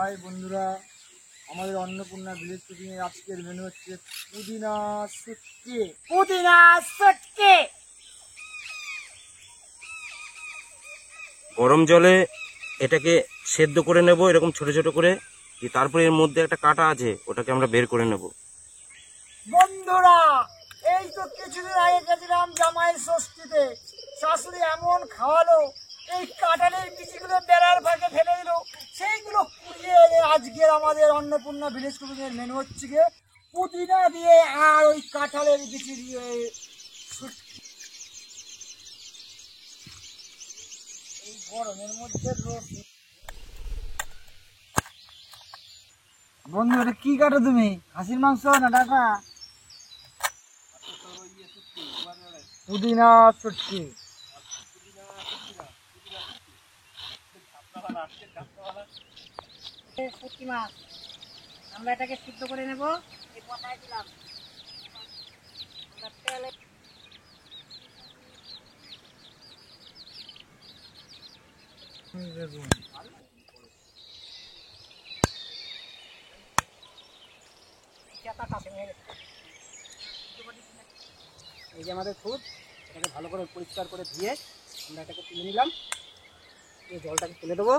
High বন্ধুরা, আমাদের Annapurna village cooking এর আজকের মেনু হচ্ছে পুদিনা শুটকি। গরম জলে এটাকে সেদ্ধ করে নেব এরকম ছোট ছোট করে, তারপরে এর মধ্যে একটা কাটা আছে ওটাকে আমরা বের করে নেব। বন্ধুরা, এই তো কিছুদিন আগে গেছিলাম জামাইয়ের ষষ্ঠীতে, শাশুড়ি এমন খাওয়ালো, এই কাঁঠালের বিচিগুলো বেড়ার ভাগে ফেলে দিল, সেইগুলো কুড়িয়ে এনে আজকের আমাদের অন্নপূর্ণা ভিলেজ কুকিং এর মেনু হচ্ছে গিয়ে পুদিনা দিয়ে আর ওই কাঁঠালের বিচি দিয়ে শুটকি। এই গরমের মধ্যে বন্ধু, এটা কি কাটো তুমি? খাসির মাংস না ডাটা? পুদিনা শুটকি। শুটকি মাছ আমরা এটাকে সিদ্ধ করে নেব। এই পটায় দিলাম আমরা তেলে এই যে আমাদের ফুড, এটাকে ভালো করে পরিষ্কার করে ধুয়ে আমরা এটাকে তুলে নিলাম। এই জলটাকে তুলে দেবো।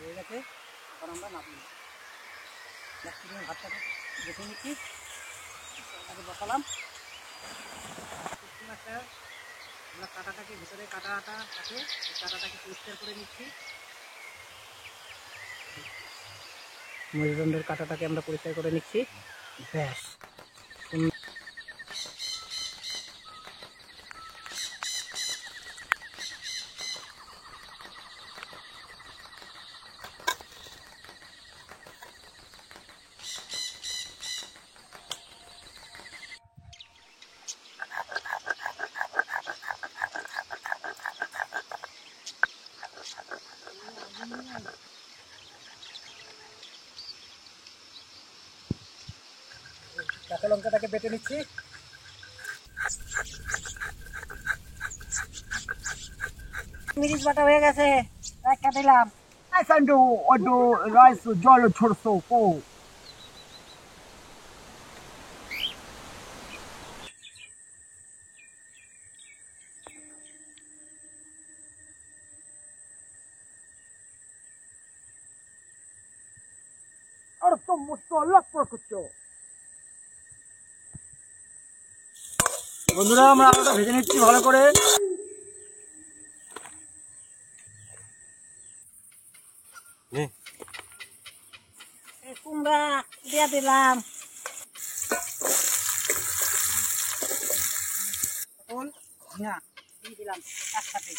হয়ে গেছে, এখন আমরা নামিয়ে ভাতটাকে দেখে নিচ্ছি। তাকে বসালাম মাছটা, আমরা কাঁটাটাকে ভিতরে কাঁটাটা আছে, এই কাঁটাটাকে পরিষ্কার করে নিচ্ছি। মেরুদণ্ডের কাঁটাটাকে আমরা পরিষ্কার করে নিচ্ছি। ব্যাস, কাঁচা লঙ্কাটাকে বেটে নিচ্ছি। মিরিচ বাটা হয়ে গেছে, একটা দিলাম। রাইস জল ছড়ছো কো। আর তো মশলা করছো। বন্ধুরা, আমরা আলুটা ভেজে নিচ্ছি ভালো করে। কুমড়া দিয়ে দিলাম, না দিয়ে দিলাম একসাথে।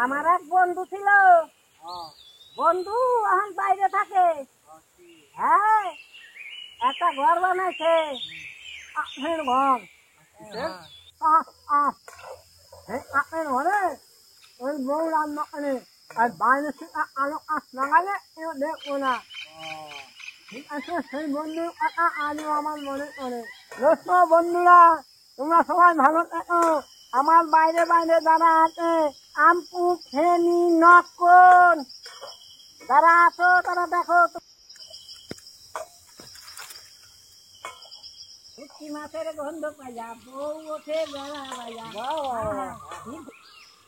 আমার এক বন্ধু ছিল, বন্ধু এখন বাইরে থাকে। হ্যাঁ, একটা ঘর বানাইছে, আপনার ঘর। আপনার ঘরে ওই বউ রান্না করে, আর বাইরে থেকে আলো আস লাগালে কেউ দেখবো না। ঠিক আছে, সেই বন্ধুর কথা আজও আমার মনে করে। দোস্ত বন্ধুরা, তোমরা সবাই ভালো থাকো। আমার বাইরে বাইরে যারা আছে, আমপু ফেনি নকন যারা আছো তারা দেখো। শুটকি মাছের গন্ধ পাইয়া বউ ওঠে বেড়া পাইয়া।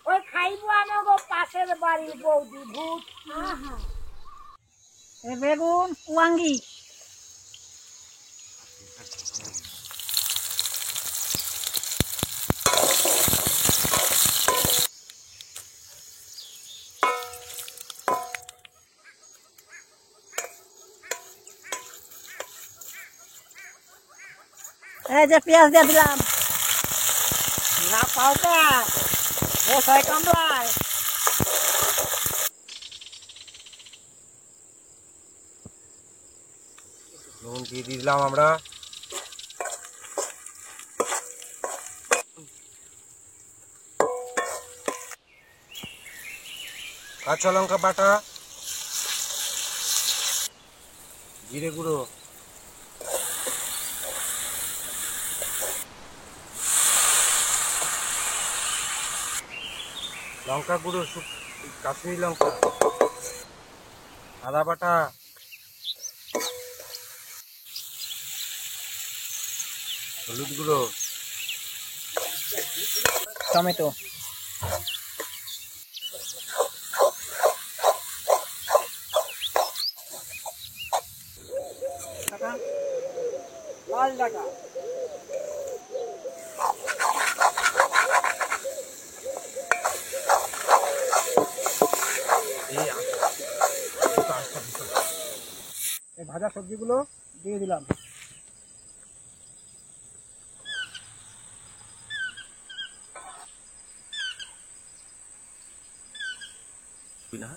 ওই খাইবো আমাগো পাশের বাড়ির বৌদি ভূত। বেগুন ওয়াঙ্গি এই যে পেঁয়াজ দিয়ে দিলাম। না পাওটা ও ছয় কামলায় নুন দিয়ে দিলাম আমরা। কাঁচা লঙ্কা বাটা, জিরে গুঁড়ো, লঙ্কা গুঁড়ো, কাশ্মীরি লঙ্কা, আদা বাটা, হলুদ গুঁড়ো, টমেটো, লাল ডাটা, এই ভাজা সবজিগুলো দিয়ে দিলাম। না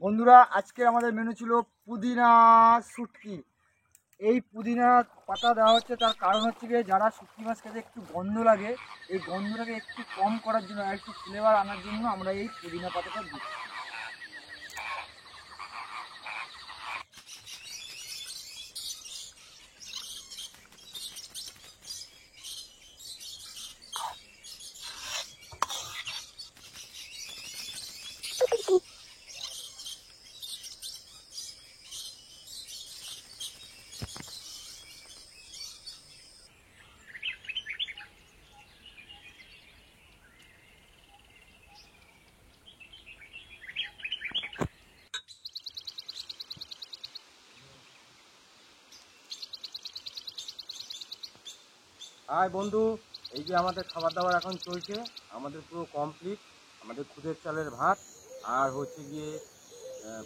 বন্ধুরা, আজকে আমাদের মেনু ছিল পুদিনা শুটকি। এই পুদিনা পাতা দেওয়া হচ্ছে, তার কারণ হচ্ছে গিয়ে যারা শুটকি মাছ খেতে একটু গন্ধ লাগে, এই গন্ধটাকে একটু কম করার জন্য আর একটু ফ্লেভার আনার জন্য আমরা এই পুদিনা পাতাটা দিই। হাই বন্ধু, এই যে আমাদের খাবার দাবার এখন চলছে, আমাদের পুরো কমপ্লিট। আমাদের খুদের চালের ভাত আর হচ্ছে গিয়ে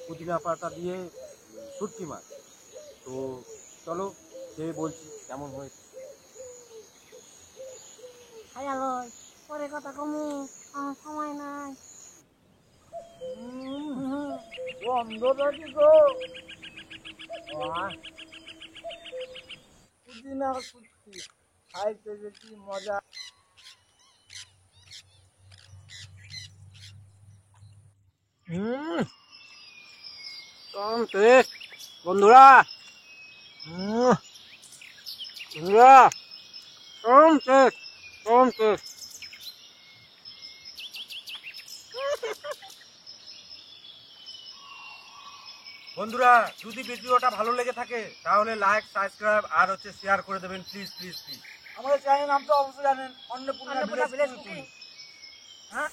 পুদিনা পাতা দিয়ে শুটকি মাছ। তো চলো খেয়ে বলছি কেমন হয়েছে। খাইয়া পরে কথা কমু, আমার সময় নাই। গন্ধটা কি গো! বাহ! পুদিনা শুটকি খাইতে যে কি মজা! বন্ধুরা, বন্ধুরা, কম টেস্ট। বন্ধুরা, যদি ভিডিওটা ভালো লেগে থাকে তাহলে লাইক, সাবস্ক্রাইব আর হচ্ছে শেয়ার করে দেবেন প্লিজ প্লিজ প্লিজ। আমাদের চ্যানেল নাম তো অবশ্যই জানেন, অন্নপূর্ণা ভিলেজ কুকিং। হ্যাঁ।